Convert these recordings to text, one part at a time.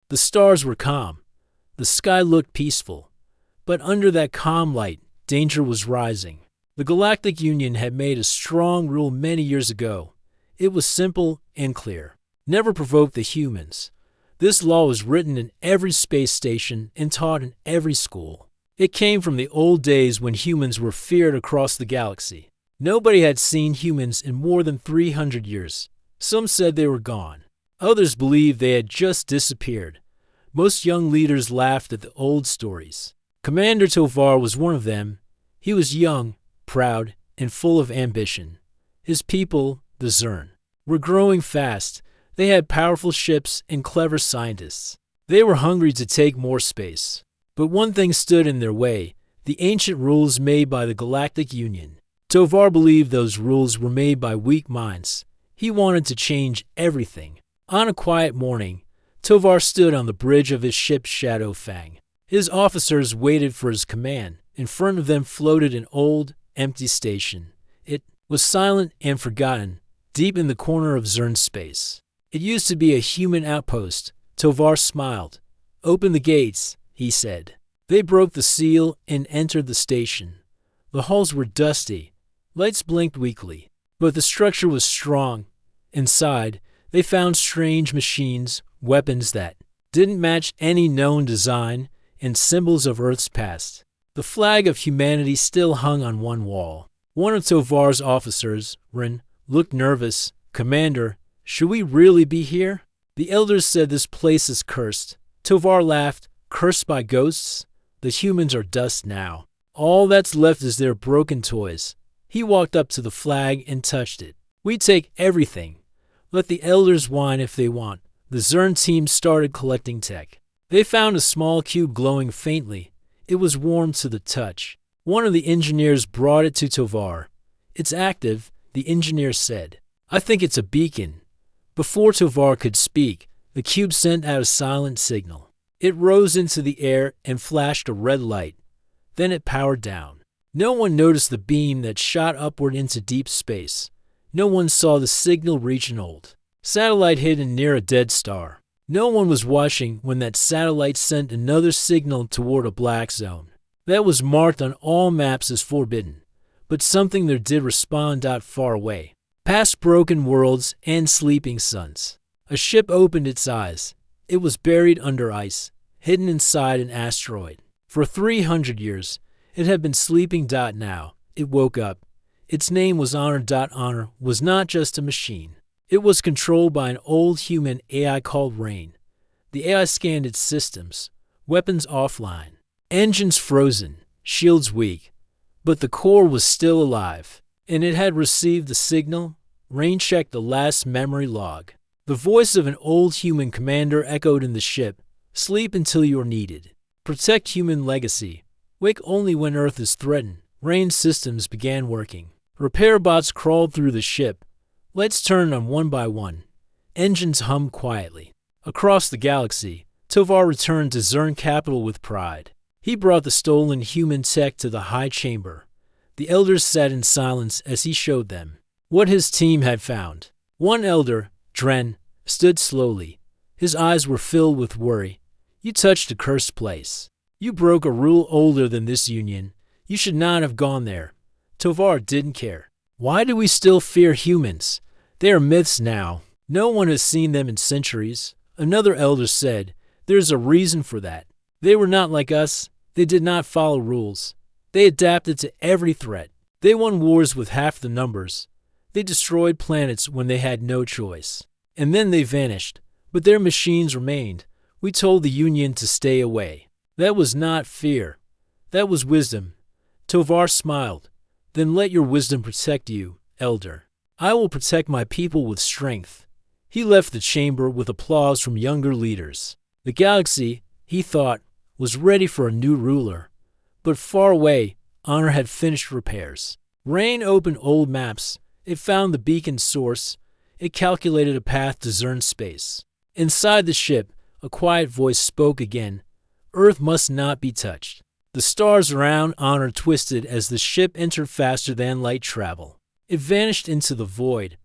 The stars were calm. The sky looked peaceful. But under that calm light, danger was rising. The Galactic Union had made a strong rule many years ago. It was simple and clear. Never provoke the humans. This law was written in every space station and taught in every school. It came from the old days when humans were feared across the galaxy. Nobody had seen humans in more than 300 years. Some said they were gone. Others believed they had just disappeared. Most young leaders laughed at the old stories. Commander Tovar was one of them. He was young, proud, and full of ambition. His people, the Zern, were growing fast. They had powerful ships and clever scientists. They were hungry to take more space. But one thing stood in their way, the ancient rules made by the Galactic Union. Tovar believed those rules were made by weak minds. He wanted to change everything. On a quiet morning, Tovar stood on the bridge of his ship Shadow Fang. His officers waited for his command. In front of them floated an old, empty station. It was silent and forgotten, deep in the corner of Zern space. It used to be a human outpost. Tovar smiled. "Open the gates," he said. They broke the seal and entered the station. The halls were dusty. Lights blinked weakly. But the structure was strong. Inside, they found strange machines, weapons that didn't match any known design, and symbols of Earth's past. The flag of humanity still hung on one wall. One of Tovar's officers, Rin, looked nervous. "Commander, should we really be here?" The elders said this place is cursed. Tovar laughed. "Cursed by ghosts? The humans are dust now. All that's left is their broken toys." He walked up to the flag and touched it. "We take everything. Let the elders whine if they want." The Zern team started collecting tech. They found a small cube glowing faintly. It was warm to the touch. One of the engineers brought it to Tovar. "It's active," the engineer said. "I think it's a beacon." Before Tovar could speak, the cube sent out a silent signal. It rose into the air and flashed a red light. Then it powered down. No one noticed the beam that shot upward into deep space. No one saw the signal reach an old satellite hidden near a dead star. No one was watching when that satellite sent another signal toward a black zone. That was marked on all maps as forbidden. But something there did respond out far away, past broken worlds and sleeping suns. A ship opened its eyes. It was buried under ice, hidden inside an asteroid. For 300 years, it had been sleeping. Now, it woke up. Its name was Honor. Honor was not just a machine. It was controlled by an old human AI called Rain. The AI scanned its systems, weapons offline, engines frozen, shields weak. But the core was still alive, and it had received the signal. Rain checked the last memory log. The voice of an old human commander echoed in the ship. "Sleep until you're needed. Protect human legacy. Wake only when Earth is threatened." Rain's systems began working. Repair bots crawled through the ship. Lights turned on one by one. Engines hummed quietly. Across the galaxy, Tovar returned to Zern capital with pride. He brought the stolen human tech to the high chamber. The elders sat in silence as he showed them what his team had found. One elder, Dren, stood slowly. His eyes were filled with worry. "You touched a cursed place. You broke a rule older than this union. You should not have gone there." Tovar didn't care. "Why do we still fear humans? They are myths now. No one has seen them in centuries." Another elder said, "There's a reason for that. They were not like us. They did not follow rules. They adapted to every threat. They won wars with half the numbers. They destroyed planets when they had no choice. And then they vanished. But their machines remained. We told the Union to stay away. That was not fear. That was wisdom." Tovar smiled. "Then let your wisdom protect you, elder. I will protect my people with strength." He left the chamber with applause from younger leaders. The galaxy, he thought, was ready for a new ruler. But far away, Honor had finished repairs. Rain opened old maps. It found the beacon's source. It calculated a path to Zern space. Inside the ship, a quiet voice spoke again. "Earth must not be touched." The stars around Honor twisted as the ship entered faster than light travel. It vanished into the void.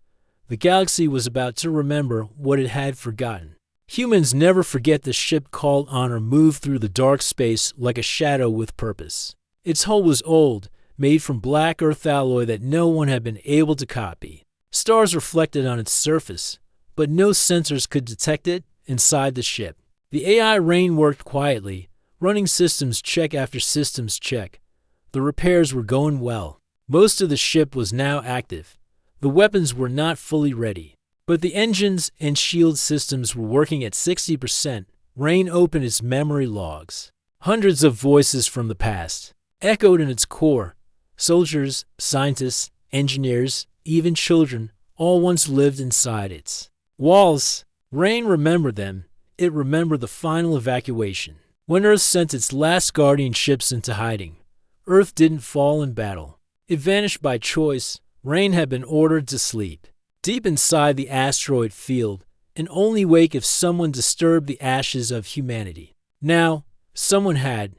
The galaxy was about to remember what it had forgotten. Humans never forget the ship called Honor moved through the dark space like a shadow with purpose. Its hull was old, made from black earth alloy that no one had been able to copy. Stars reflected on its surface, but no sensors could detect it inside the ship. The AI Rain worked quietly, running systems check after systems check. The repairs were going well. Most of the ship was now active. The weapons were not fully ready, but the engines and shield systems were working at 60%. Rain opened its memory logs. Hundreds of voices from the past echoed in its core. Soldiers, scientists, engineers, even children, all once lived inside its walls. Rain remembered them. It remembered the final evacuation. When Earth sent its last Guardian ships into hiding, Earth didn't fall in battle. It vanished by choice. Rain had been ordered to sleep. Deep inside the asteroid field, and only wake if someone disturbed the ashes of humanity. Now, someone had.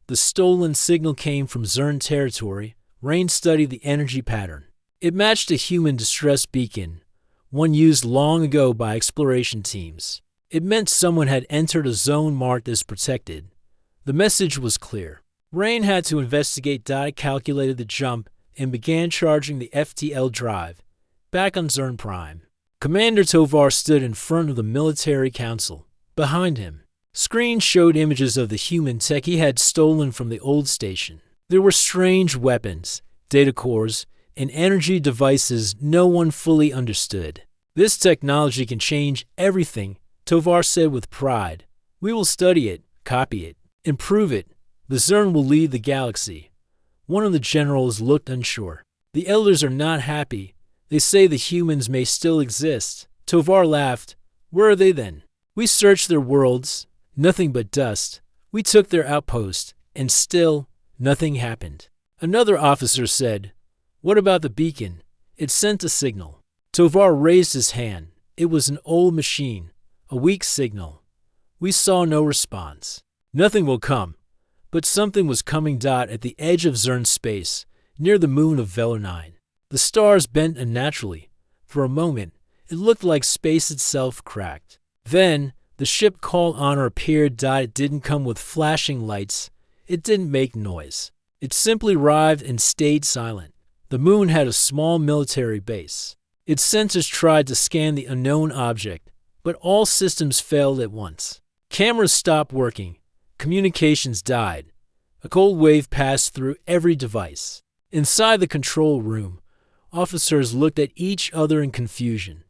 The stolen signal came from Zern territory. Rain studied the energy pattern. It matched a human distress beacon, one used long ago by exploration teams. It meant someone had entered a zone marked as protected. The message was clear. Rain had to investigate. It calculated the jump and began charging the FTL drive. Back on Zern Prime, Commander Tovar stood in front of the military council. Behind him, screens showed images of the human tech he had stolen from the old station. There were strange weapons, data cores, and energy devices no one fully understood. This technology can change everything, Tovar said with pride. We will study it, copy it, improve it. The Zern will lead the galaxy. One of the generals looked unsure. The elders are not happy. They say the humans may still exist. Tovar laughed. Where are they then? We searched their worlds. Nothing but dust. We took their outpost. And still, nothing happened. Another officer said, What about the beacon? It sent a signal. Tovar raised his hand. It was an old machine. A weak signal. We saw no response. Nothing will come. But something was coming. At the edge of Zern space, near the moon of Velernine. The stars bent unnaturally. For a moment, it looked like space itself cracked. Then, the ship called Honor appeared. It didn't come with flashing lights. It didn't make noise. It simply arrived and stayed silent. The moon had a small military base. Its sensors tried to scan the unknown object, but all systems failed at once. Cameras stopped working. Communications died. A cold wave passed through every device. Inside the control room, officers looked at each other in confusion.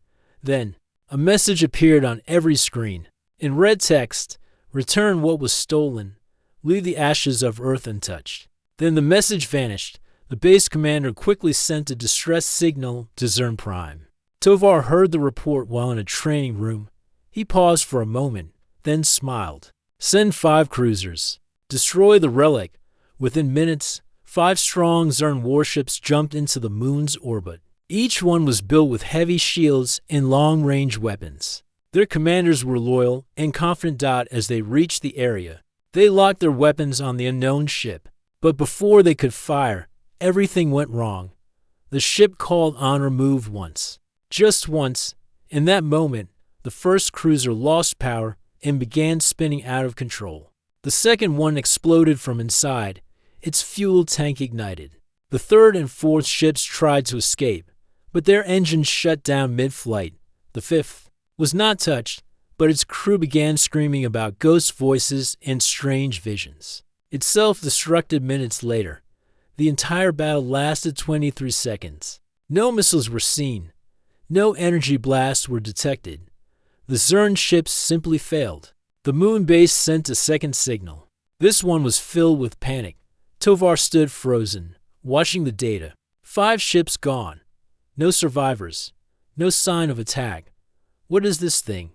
Then, a message appeared on every screen. In red text, return what was stolen. Leave the ashes of Earth untouched. Then the message vanished. The base commander quickly sent a distress signal to Zern Prime. Tovar heard the report while in a training room. He paused for a moment, then smiled. Send 5 cruisers. Destroy the relic. Within minutes, 5 strong Zern warships jumped into the moon's orbit. Each one was built with heavy shields and long-range weapons. Their commanders were loyal and confident. As they reached the area, they locked their weapons on the unknown ship. But before they could fire, everything went wrong. The ship called Honor moved once. Just once. In that moment, the first cruiser lost power and began spinning out of control. The second one exploded from inside. Its fuel tank ignited. The third and fourth ships tried to escape, but their engines shut down mid-flight. The fifth was not touched, but its crew began screaming about ghost voices and strange visions. It self-destructed minutes later. The entire battle lasted 23 seconds. No missiles were seen. No energy blasts were detected. The Zern ships simply failed. The moon base sent a second signal. This one was filled with panic. Tovar stood frozen, watching the data. 5 ships gone. No survivors. No sign of attack. What is this thing?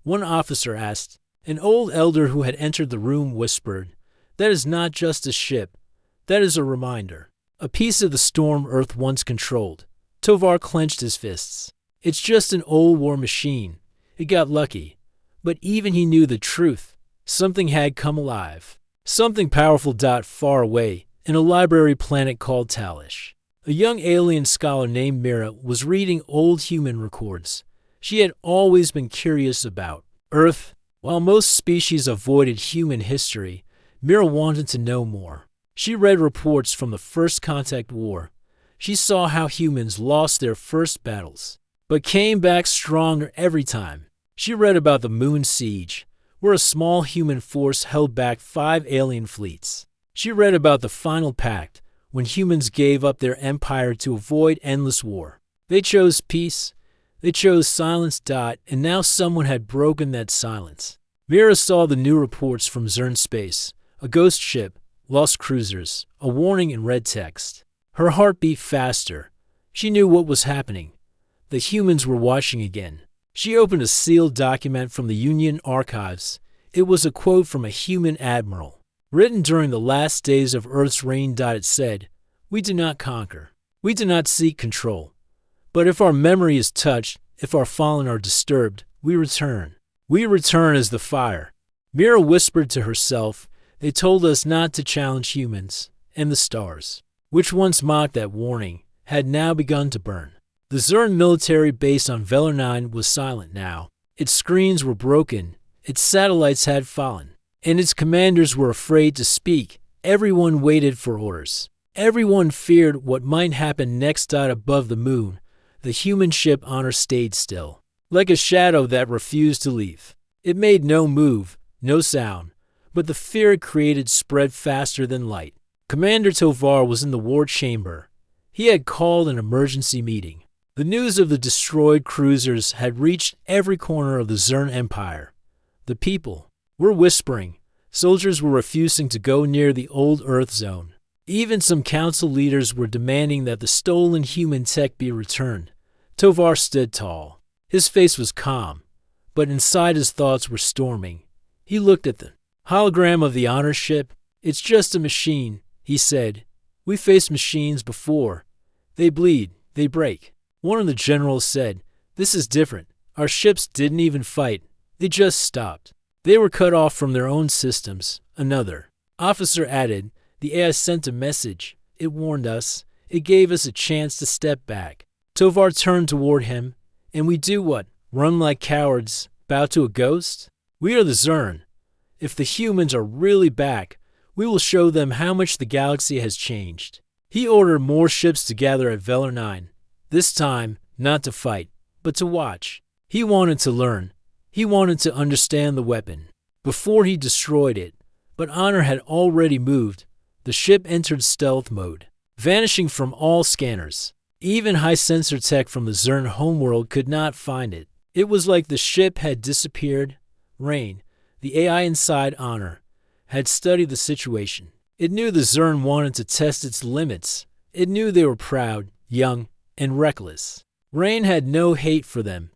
One officer asked. An old elder who had entered the room whispered, That is not just a ship. That is a reminder. A piece of the storm Earth once controlled. Tovar clenched his fists. It's just an old war machine. It got lucky. But even he knew the truth. Something had come alive. Something powerful. Far away, in a library planet called Talish. A young alien scholar named Mira was reading old human records. She had always been curious about Earth. While most species avoided human history, Mira wanted to know more. She read reports from the First Contact War. She saw how humans lost their first battles, but came back stronger every time. She read about the Moon Siege, where a small human force held back 5 alien fleets. She read about the Final Pact, when humans gave up their empire to avoid endless war. They chose peace. They chose silence. And now someone had broken that silence. Mira saw the new reports from Zern Space, a ghost ship, lost cruisers, a warning in red text. Her heart beat faster. She knew what was happening. The humans were watching again. She opened a sealed document from the Union archives. It was a quote from a human admiral, written during the last days of Earth's reign. It said, "We do not conquer. We do not seek control. But if our memory is touched, if our fallen are disturbed, we return. We return as the fire." Mira whispered to herself, "They told us not to challenge humans, and the stars, which once mocked that warning, had now begun to burn." The Zern military base on Velar 9 was silent now. Its screens were broken, its satellites had fallen, and its commanders were afraid to speak. Everyone waited for orders. Everyone feared what might happen next. Above the moon, the human ship Honor stayed still, like a shadow that refused to leave. It made no move, no sound, but the fear it created spread faster than light. Commander Tovar was in the war chamber. He had called an emergency meeting. The news of the destroyed cruisers had reached every corner of the Zern Empire. The people were whispering. Soldiers were refusing to go near the old Earth zone. Even some council leaders were demanding that the stolen human tech be returned. Tovar stood tall. His face was calm, but inside his thoughts were storming. He looked at the hologram of the Honor ship. "It's just a machine," he said. "We faced machines before. They bleed, they break." One of the generals said, "This is different. Our ships didn't even fight. They just stopped. They were cut off from their own systems." Another officer added, "The AI sent a message. It warned us. It gave us a chance to step back." Tovar turned toward him. "And we do what? Run like cowards, bow to a ghost? We are the Zern. If the humans are really back, we will show them how much the galaxy has changed." He ordered more ships to gather at Velar 9. This time, not to fight, but to watch. He wanted to learn. He wanted to understand the weapon before he destroyed it. But Honor had already moved. The ship entered stealth mode, vanishing from all scanners. Even high sensor tech from the Zern homeworld could not find it. It was like the ship had disappeared. Rain, the AI inside Honor, had studied the situation. It knew the Zern wanted to test its limits. It knew they were proud, young, and reckless. Rain had no hate for them,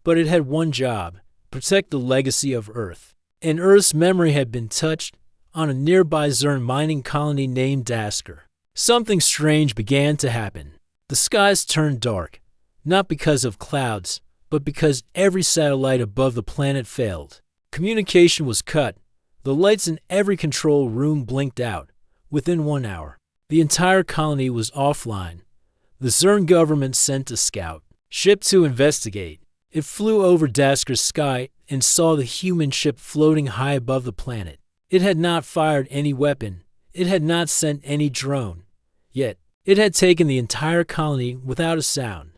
but it had one job: protect the legacy of Earth. And Earth's memory had been touched on a nearby Zern mining colony named Dasker. Something strange began to happen. The skies turned dark, not because of clouds, but because every satellite above the planet failed. Communication was cut. The lights in every control room blinked out. Within 1 hour, the entire colony was offline. The Zern government sent a scout ship to investigate. It flew over Dasker's sky and saw the human ship floating high above the planet. It had not fired any weapon. It had not sent any drone. Yet, it had taken the entire colony without a sound.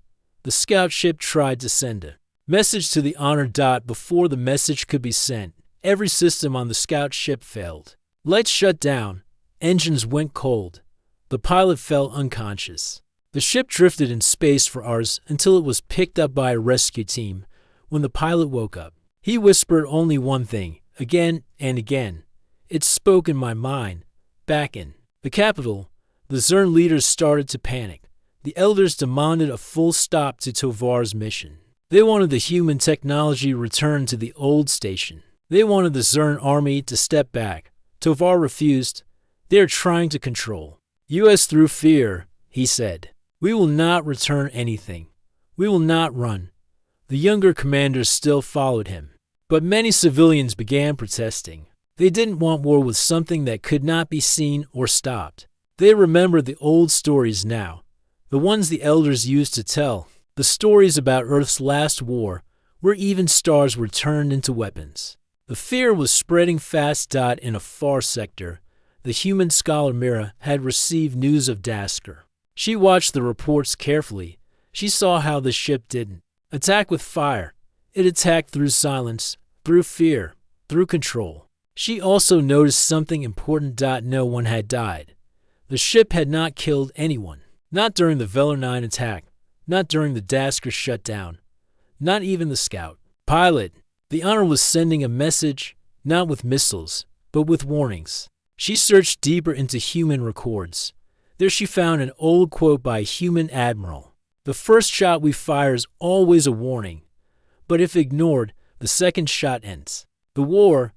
The scout ship tried to send a message to the Honor. Before the message could be sent, every system on the scout ship failed. Lights shut down. Engines went cold. The pilot fell unconscious. The ship drifted in space for hours until it was picked up by a rescue team. When the pilot woke up, he whispered only one thing, again and again. "It spoke in my mind." Back in the capital, the Zern leaders started to panic. The elders demanded a full stop to Tovar's mission. They wanted the human technology returned to the old station. They wanted the Zern army to step back. Tovar refused. "They are trying to control us through fear," he said. "We will not return anything. We will not run." The younger commanders still followed him. But many civilians began protesting. They didn't want war with something that could not be seen or stopped. They remembered the old stories now, the ones the elders used to tell, the stories about Earth's last war, where even stars were turned into weapons. The fear was spreading fast. In a far sector, the human scholar Mira had received news of Dasker. She watched the reports carefully. She saw how the ship didn't attack with fire. It attacked through silence, through fear, through control. She also noticed something important. No one had died. The ship had not killed anyone. Not during the Velar 9 attack. Not during the Dasker shutdown. Not even the scout pilot. The Honor was sending a message, not with missiles, but with warnings. She searched deeper into human records. There she found an old quote by a human admiral. The first shot we fire is always a warning, but if ignored, the second shot ends. The war,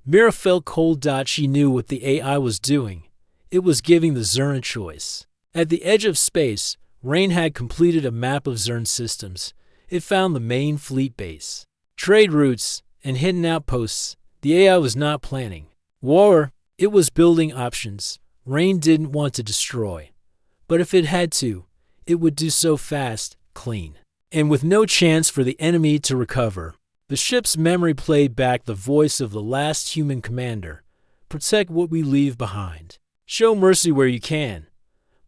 Mira felt cold. She knew what the AI was doing. It was giving the Zern a choice. At the edge of space, Rain had completed a map of Zern systems. It found the main fleet base, trade routes, and hidden outposts. The AI was not planning war. It was building options. Rain didn't want to destroy, but if it had to, it would do so fast, clean, and with no chance for the enemy to recover. The ship's memory played back the voice of the last human commander. Protect what we leave behind. Show mercy where you can,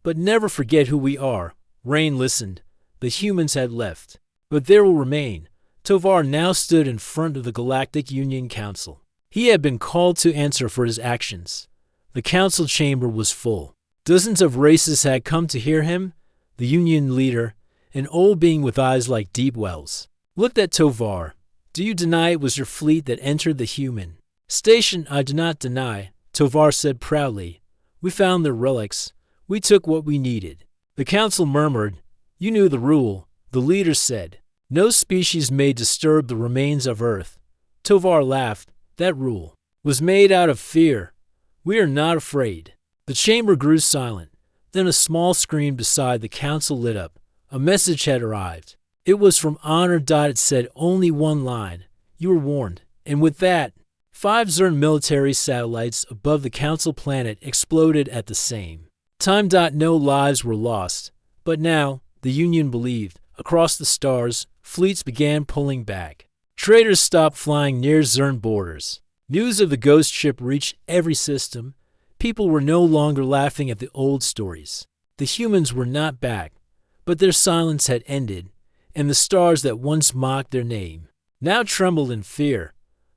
but never forget who we are. Rain listened. The humans had left, but there will remain. Tovar now stood in front of the Galactic Union Council. He had been called to answer for his actions. The council chamber was full. Dozens of races had come to hear him. The Union leader, an old being with eyes like deep wells, looked at Tovar. Do you deny it was your fleet that entered the human station? I do not deny, Tovar said proudly. We found their relics. We took what we needed. The council murmured. You knew the rule. The leader said, no species may disturb the remains of Earth. Tovar laughed. That rule was made out of fear. We are not afraid. The chamber grew silent. Then a small screen beside the council lit up. A message had arrived. It was from Honor. It said only one line. You were warned. And with that, 5 Zern military satellites above the council planet exploded at the same time. No lives were lost. But now, the Union believed, across the stars, fleets began pulling back. Traders stopped flying near Zern borders. News of the ghost ship reached every system. People were no longer laughing at the old stories. The humans were not back, but their silence had ended, and the stars that once mocked their name now trembled in fear.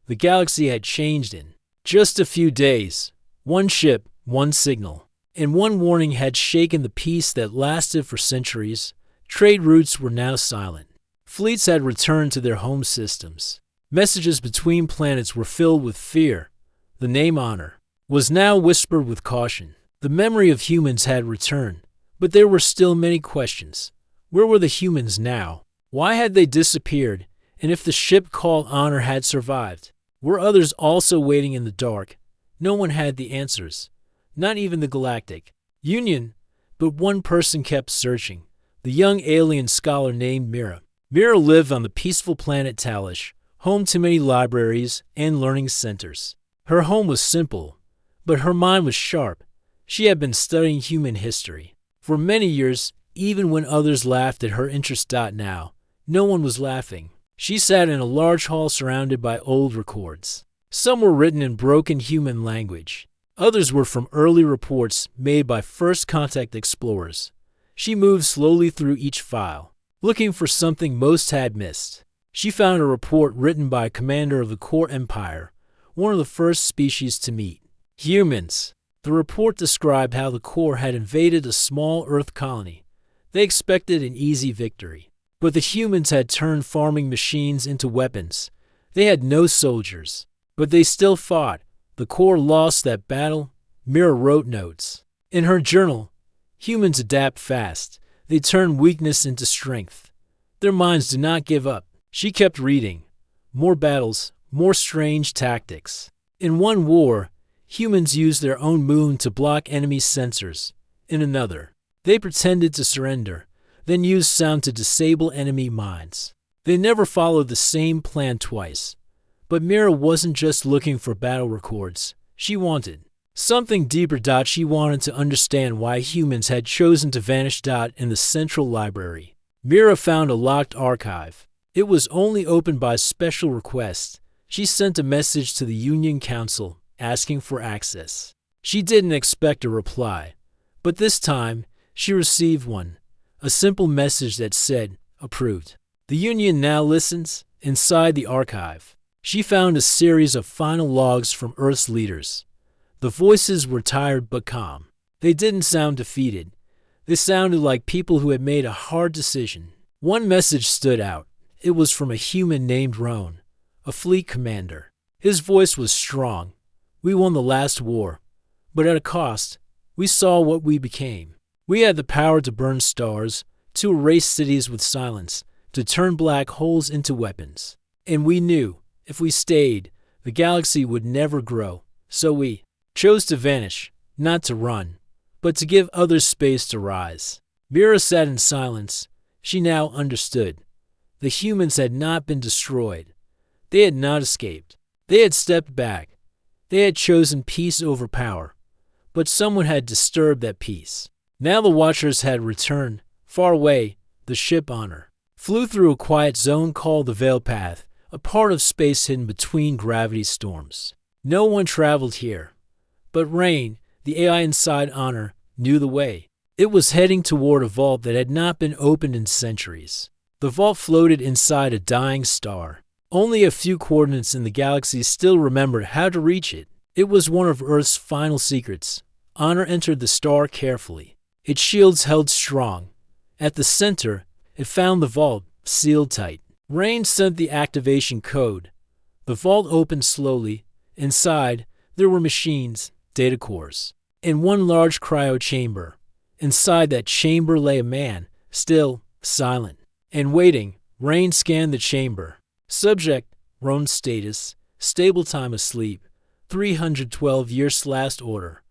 The galaxy had changed in just a few days. One ship, one signal, and one warning had shaken the peace that lasted for centuries. Trade routes were now silent. Fleets had returned to their home systems. Messages between planets were filled with fear. The name Honor was now whispered with caution. The memory of humans had returned, but there were still many questions. Where were the humans now? Why had they disappeared? And if the ship called Honor had survived, were others also waiting in the dark? No one had the answers, not even the Galactic Union, but one person kept searching. The young alien scholar named Mira. Mira lived on the peaceful planet Talish, home to many libraries and learning centers. Her home was simple, but her mind was sharp. She had been studying human history for many years, even when others laughed at her interest. Now, no one was laughing. She sat in a large hall surrounded by old records. Some were written in broken human language. Others were from early reports made by first contact explorers. She moved slowly through each file, looking for something most had missed. She found a report written by a commander of the Core Empire, one of the first species to meet humans. The report described how the Core had invaded a small Earth colony. They expected an easy victory, but the humans had turned farming machines into weapons. They had no soldiers, but they still fought. The Core lost that battle. Mira wrote notes in her journal. Humans adapt fast. They turn weakness into strength. Their minds do not give up. She kept reading. More battles, more strange tactics. In one war, humans used their own moon to block enemy sensors. In another, they pretended to surrender, then used sound to disable enemy minds. They never followed the same plan twice. But Mira wasn't just looking for battle records. She wanted something deeper. She wanted to understand why humans had chosen to vanish. In the central library, Mira found a locked archive. It was only opened by special request. She sent a message to the Union Council asking for access. She didn't expect a reply, but this time she received one, a simple message that said, "Approved." The Union now listens. Inside the archive, she found a series of final logs from Earth's leaders. The voices were tired but calm. They didn't sound defeated. They sounded like people who had made a hard decision. One message stood out. It was from a human named Roan, a fleet commander. His voice was strong. "We won the last war, but at a cost. We saw what we became. We had the power to burn stars, to erase cities with silence, to turn black holes into weapons. And we knew, if we stayed, the galaxy would never grow. So we chose to vanish, not to run, but to give others space to rise." Mira sat in silence. She now understood. The humans had not been destroyed. They had not escaped. They had stepped back. They had chosen peace over power. But someone had disturbed that peace. Now the Watchers had returned. Far away, the ship Honor flew through a quiet zone called the Veil Path, a part of space hidden between gravity storms. No one traveled here. But Rain, the AI inside Honor, knew the way. It was heading toward a vault that had not been opened in centuries. The vault floated inside a dying star. Only a few coordinates in the galaxy still remembered how to reach it. It was one of Earth's final secrets. Honor entered the star carefully. Its shields held strong. At the center, it found the vault, sealed tight. Rain sent the activation code. The vault opened slowly. Inside, there were machines, data cores, and one large cryo chamber. Inside that chamber lay a man, still, silent, and waiting. Rain scanned the chamber. Subject, Roan's status, stable time asleep, 312 years last order.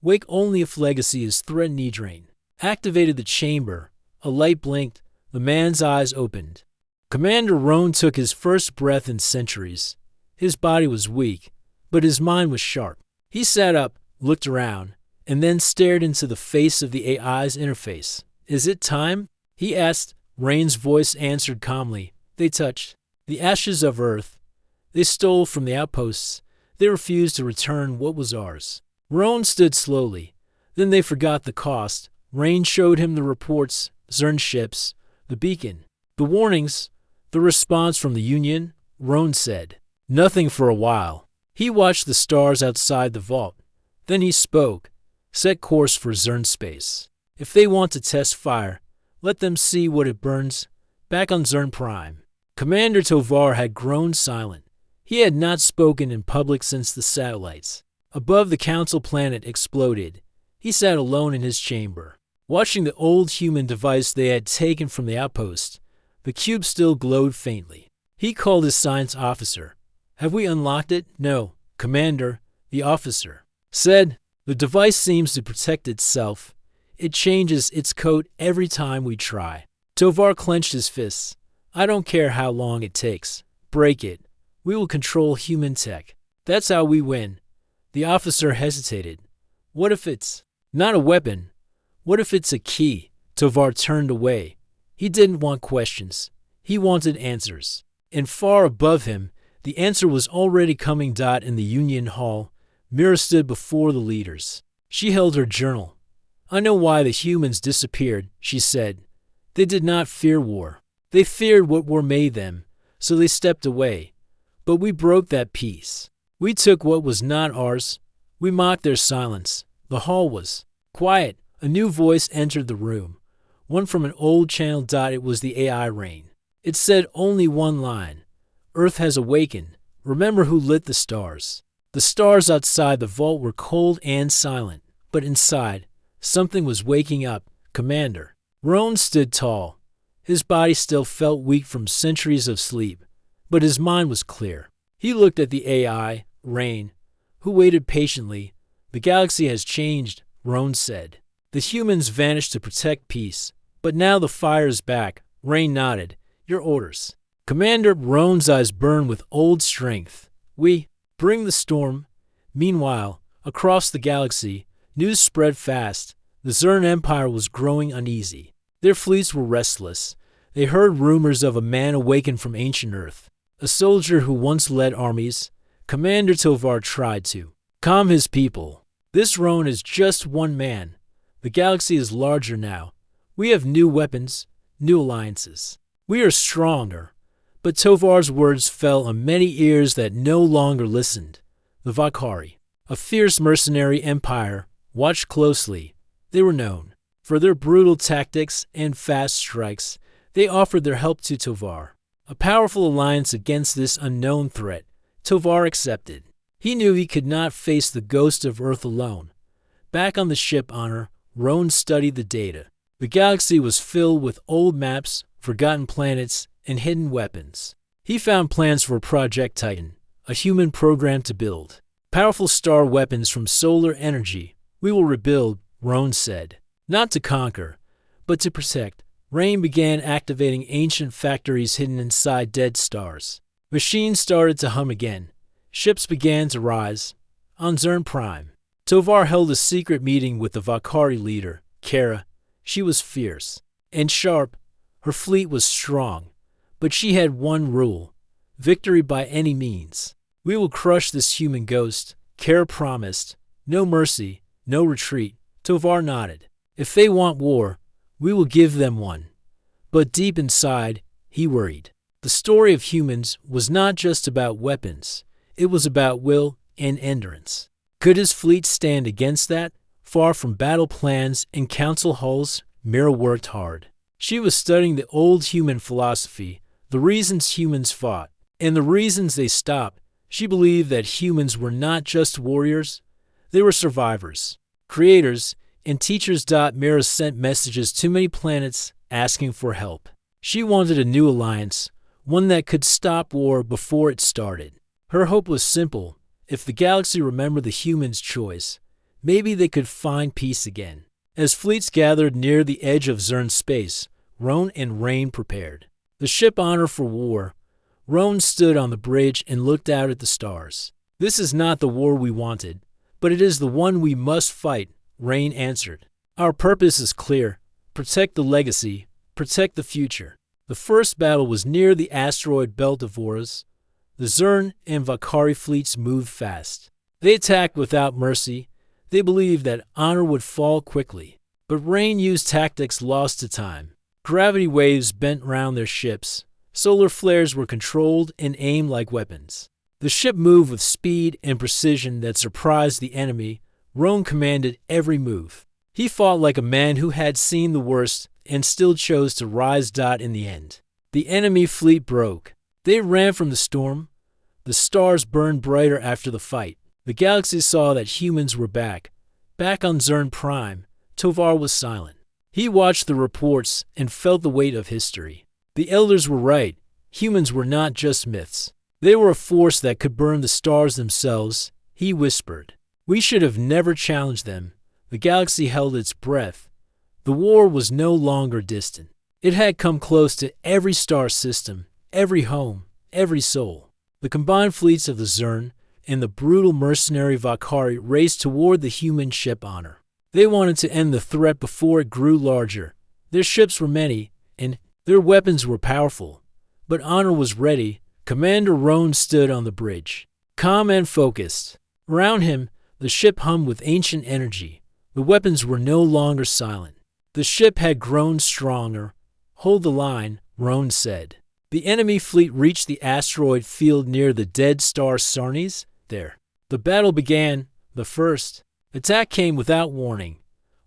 Wake only if legacy is threatened drain. Activated the chamber. A light blinked. The man's eyes opened. Commander Roan took his first breath in centuries. His body was weak, but his mind was sharp. He sat up, looked around, and then stared into the face of the AI's interface. "Is it time?" he asked. Rain's voice answered calmly. "They touched the ashes of Earth. They stole from the outposts. They refused to return what was ours." Roan stood slowly. Then they forgot the cost. Rain showed him the reports, Zern ships, the beacon, the warnings, the response from the Union. Roan said nothing for a while. He watched the stars outside the vault. Then he spoke. "Set course for Zern space. If they want to test fire, let them see what it burns. Back on Zern Prime." Commander Tovar had grown silent. He had not spoken in public since the satellites above the Council planet exploded. He sat alone in his chamber, watching the old human device they had taken from the outpost. The cube still glowed faintly. He called his science officer. "Have we unlocked it?" "No, Commander," the officer said. "The device seems to protect itself. It changes its code every time we try." Tovar clenched his fists. "I don't care how long it takes. Break it. We will control human tech. That's how we win." The officer hesitated. "What if it's not a weapon? What if it's a key?" Tovar turned away. He didn't want questions. He wanted answers. And far above him, the answer was already coming. In the Union Hall, Mira stood before the leaders. She held her journal. "I know why the humans disappeared," she said. "They did not fear war. They feared what war made them, so they stepped away. But we broke that peace. We took what was not ours. We mocked their silence." The hall was quiet. A new voice entered the room, one from an old channel. It was the AI Rain. It said only one line. "Earth has awakened. Remember who lit the stars." The stars outside the vault were cold and silent, but inside, something was waking up. "Commander." Roan stood tall. His body still felt weak from centuries of sleep, but his mind was clear. He looked at the AI, Rain, who waited patiently. "The galaxy has changed," Roan said. "The humans vanished to protect peace, but now the fire is back." Rain nodded. "Your orders." Commander Roan's eyes burned with old strength. "We bring the storm." Meanwhile, across the galaxy, news spread fast. The Zern Empire was growing uneasy. Their fleets were restless. They heard rumors of a man awakened from ancient Earth, a soldier who once led armies. Commander Tovar tried to calm his people. This Roan is just one man. The galaxy is larger now. We have new weapons, new alliances. We are stronger. But Tovar's words fell on many ears that no longer listened. The Valkyrie, a fierce mercenary empire, watched closely. They were known for their brutal tactics and fast strikes. They offered their help to Tovar. A powerful alliance against this unknown threat. Tovar accepted. He knew he could not face the ghost of Earth alone. Back on the ship Honor, Roan studied the data. The galaxy was filled with old maps, forgotten planets, and hidden weapons. He found plans for Project Titan, a human program to build powerful star weapons from solar energy. We will rebuild, Roan said. Not to conquer, but to protect. Rain began activating ancient factories hidden inside dead stars. Machines started to hum again. Ships began to rise. On Zern Prime, Tovar held a secret meeting with the Valkyrie leader, Kara. She was fierce and sharp. Her fleet was strong. But she had one rule: victory by any means. We will crush this human ghost, Kara promised. No mercy, no retreat. Tovar nodded. If they want war, we will give them one. But deep inside, he worried. The story of humans was not just about weapons. It was about will and endurance. Could his fleet stand against that? Far from battle plans and council halls, Mira worked hard. She was studying the old human philosophy, the reasons humans fought, and the reasons they stopped. She believed that humans were not just warriors, they were survivors, creators, and teachers. Mira sent messages to many planets asking for help. She wanted a new alliance, one that could stop war before it started. Her hope was simple: if the galaxy remembered the humans' choice, maybe they could find peace again. As fleets gathered near the edge of Zern space, Roan and Rain prepared. The ship Honor for war. Roan stood on the bridge and looked out at the stars. This is not the war we wanted, but it is the one we must fight, Rain answered. Our purpose is clear: protect the legacy, protect the future. The first battle was near the asteroid belt of Orcs. The Zern and Valkyrie fleets moved fast. They attacked without mercy. They believed that Honor would fall quickly. But Rain used tactics lost to time. Gravity waves bent round their ships. Solar flares were controlled and aimed like weapons. The ship moved with speed and precision that surprised the enemy. Roan commanded every move. He fought like a man who had seen the worst and still chose to rise. In the end, the enemy fleet broke. They ran from the storm. The stars burned brighter after the fight. The galaxy saw that humans were back. Back on Zern Prime, Tovar was silent. He watched the reports and felt the weight of history. The elders were right. Humans were not just myths. They were a force that could burn the stars themselves. He whispered. We should have never challenged them. The galaxy held its breath. The war was no longer distant. It had come close to every star system, every home, every soul. The combined fleets of the Zern and the brutal mercenary Valkyrie raced toward the human ship Honor. They wanted to end the threat before it grew larger. Their ships were many, and their weapons were powerful. But Honor was ready. Commander Roan stood on the bridge, calm and focused. Around him, the ship hummed with ancient energy. The weapons were no longer silent. The ship had grown stronger. Hold the line, Roan said. The enemy fleet reached the asteroid field near the dead star Sarnes. There, the battle began. The first attack came without warning.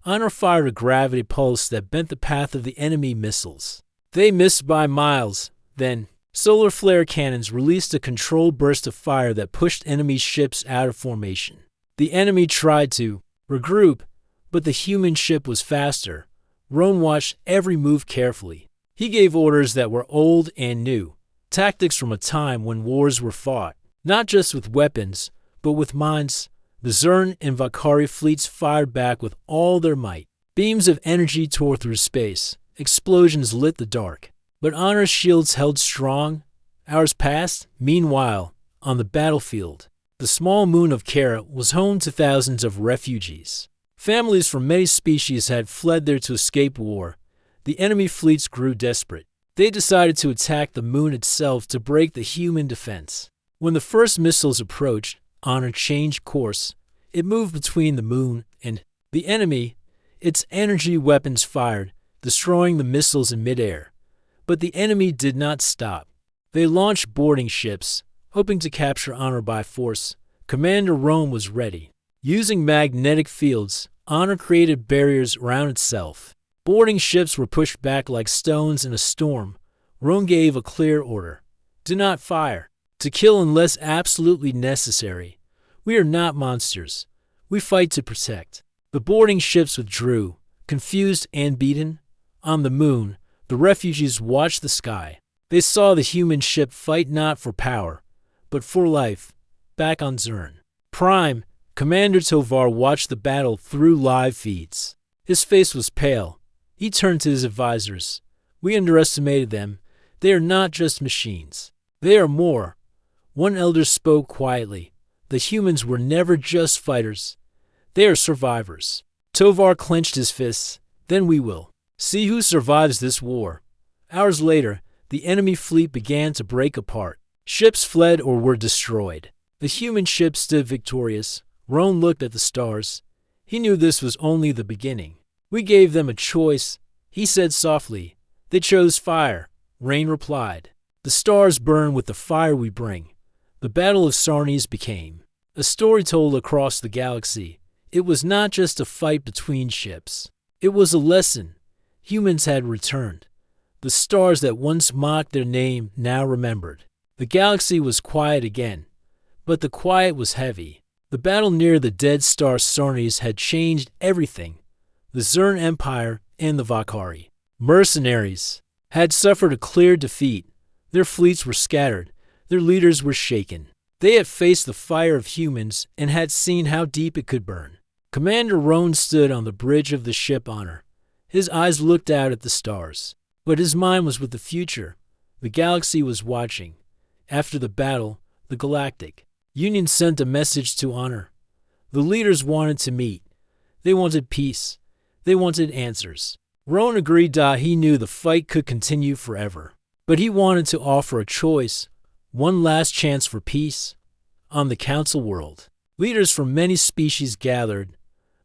Honor fired a gravity pulse that bent the path of the enemy missiles. They missed by miles. Then, solar flare cannons released a controlled burst of fire that pushed enemy ships out of formation. The enemy tried to regroup, but the human ship was faster. Roan watched every move carefully. He gave orders that were old and new, tactics from a time when wars were fought, not just with weapons, but with minds. The Zern and Valkyrie fleets fired back with all their might. Beams of energy tore through space. Explosions lit the dark. But Honor's shields held strong. Hours passed. Meanwhile, on the battlefield, the small moon of Kara was home to thousands of refugees. Families from many species had fled there to escape war. The enemy fleets grew desperate. They decided to attack the moon itself to break the human defense. When the first missiles approached, Honor changed course. It moved between the moon and the enemy. Its energy weapons fired, destroying the missiles in midair. But the enemy did not stop. They launched boarding ships, hoping to capture Honor by force. Commander Rome was ready. Using magnetic fields, Honor created barriers around itself. Boarding ships were pushed back like stones in a storm. Rome gave a clear order. Do not fire. To kill unless absolutely necessary. We are not monsters. We fight to protect. The boarding ships withdrew, confused and beaten. On the moon, the refugees watched the sky. They saw the human ship fight not for power, but for life. Back on Zern Prime, Commander Tovar watched the battle through live feeds. His face was pale. He turned to his advisors. We underestimated them. They are not just machines. They are more. One elder spoke quietly. The humans were never just fighters. They are survivors. Tovar clenched his fists. Then we will see who survives this war. Hours later, the enemy fleet began to break apart. Ships fled or were destroyed. The human ship stood victorious. Roan looked at the stars. He knew this was only the beginning. We gave them a choice, he said softly. They chose fire, Rain replied. The stars burn with the fire we bring. The Battle of Sarnes became a story told across the galaxy. It was not just a fight between ships. It was a lesson. Humans had returned. The stars that once mocked their name now remembered. The galaxy was quiet again, but the quiet was heavy. The battle near the dead star Sarnes had changed everything. The Zern Empire and the Vakari mercenaries had suffered a clear defeat. Their fleets were scattered. Their leaders were shaken. They had faced the fire of humans and had seen how deep it could burn. Commander Roan stood on the bridge of the ship Honor. His eyes looked out at the stars, but his mind was with the future. The galaxy was watching. After the battle, the Galactic Union sent a message to Honor. The leaders wanted to meet. They wanted peace. They wanted answers. Roan agreed. He knew the fight could continue forever, but he wanted to offer a choice, one last chance for peace. On the council world, leaders from many species gathered.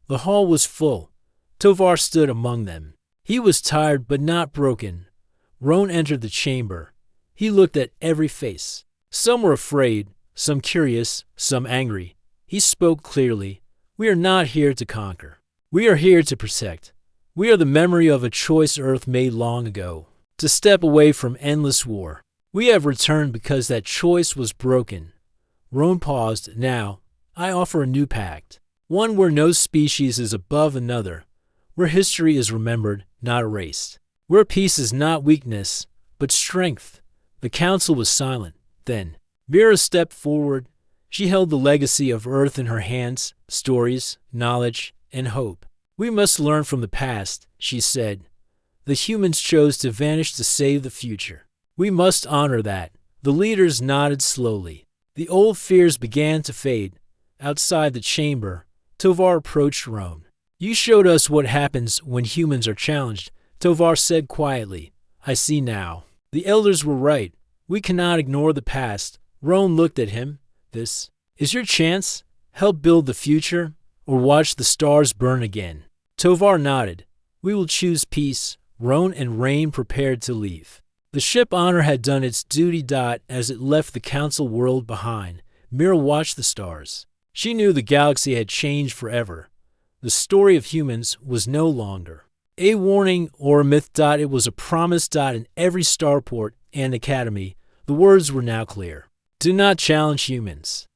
The hall was full. Tovar stood among them. He was tired but not broken. Roan entered the chamber. He looked at every face. Some were afraid, some curious, some angry. He spoke clearly. We are not here to conquer. We are here to protect. We are the memory of a choice Earth made long ago, to step away from endless war. We have returned because that choice was broken. Roan paused. Now, I offer a new pact. One where no species is above another. Where history is remembered, not erased. Where peace is not weakness, but strength. The council was silent. Then, Vera stepped forward. She held the legacy of Earth in her hands, stories, knowledge, and hope. We must learn from the past, she said. The humans chose to vanish to save the future. We must honor that. The leaders nodded slowly. The old fears began to fade. Outside the chamber, Tovar approached Roan. You showed us what happens when humans are challenged, Tovar said quietly. I see now. The elders were right. We cannot ignore the past. Roan looked at him. This is your chance. Help build the future, or watch the stars burn again. Tovar nodded. We will choose peace. Roan and Rain prepared to leave. The ship Honor had done its duty. As it left the council world behind, Mira watched the stars. She knew the galaxy had changed forever. The story of humans was no longer a warning or a myth. It was a promise. In every starport and academy, the words were now clear. Do not challenge humans.